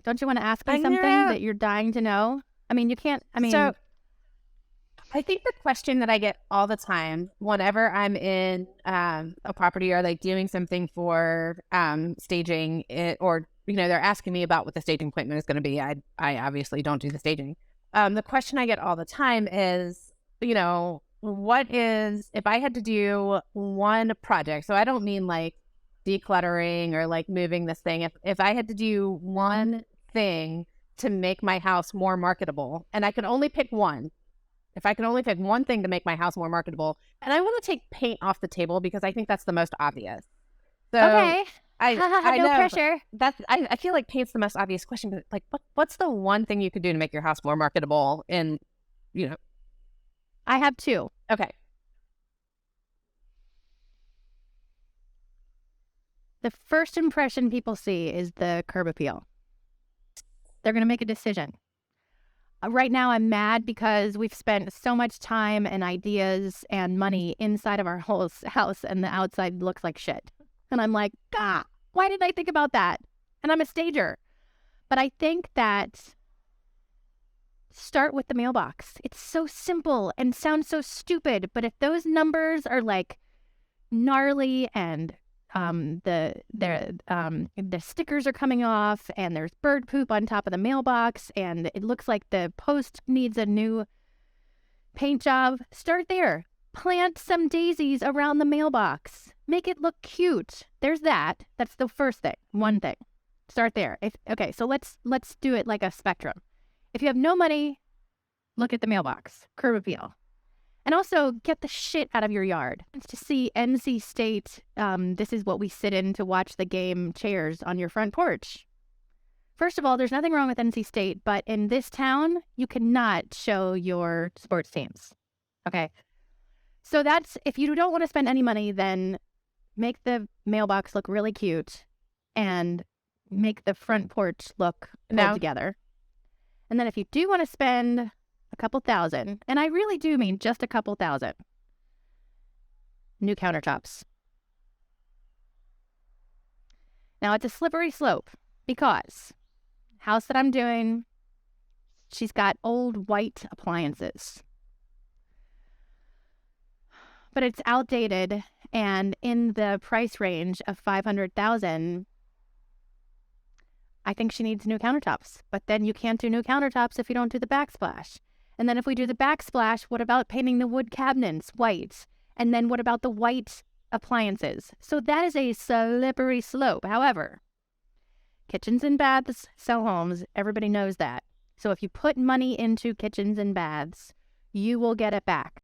Don't you want to ask me I something know. that you're dying to know? I mean, you can't, So I think the question that I get all the time whenever I'm in a property or like doing something for staging it, or they're asking me about what the staging appointment is going to be. I obviously don't do the staging. The question I get all the time is, what is, if I had to do one project, so I don't mean like decluttering or like moving this thing. If I had to do one thing to make my house more marketable, and I could only pick one, if I could only pick one thing to make my house more marketable, and I want to take paint off the table because I think that's the most obvious. So okay. I No know pressure. I feel like paint's the most obvious question, but like what's the one thing you could do to make your house more marketable? And I have two. okay, The first impression people see is the curb appeal. They're going to make a decision. Right now, I'm mad because we've spent so much time and ideas and money inside of our whole house, and the outside looks like shit. And I'm like, God, why didn't I think about that? And I'm a stager. But I think that start with the mailbox. It's so simple and sounds so stupid, but if those numbers are like gnarly and the stickers are coming off and there's bird poop on top of the mailbox and it looks like the post needs a new paint job, start there. Plant some daisies around the mailbox. Make it look cute. There's that. That's the first thing. One thing. Start there. Okay, so let's do it like a spectrum. If you have no money, look at the mailbox. Curb appeal. And also, get the shit out of your yard. To see NC State, this is what we sit in to watch the game chairs on your front porch. First of all, there's nothing wrong with NC State, but in this town, you cannot show your sports teams. Okay? So that's, if you don't want to spend any money, then make the mailbox look really cute and make the front porch look pulled together. And then if you do want to spend a couple thousand, and I really do mean just a couple thousand, new countertops. Now, it's a slippery slope because house that I'm doing, she's got old white appliances. But it's outdated and in the price range of $500,000. I think she needs new countertops. But then you can't do new countertops if you don't do the backsplash. And then if we do the backsplash, what about painting the wood cabinets white? And then what about the white appliances? So that is a slippery slope. However, kitchens and baths sell homes. Everybody knows that. So if you put money into kitchens and baths, you will get it back.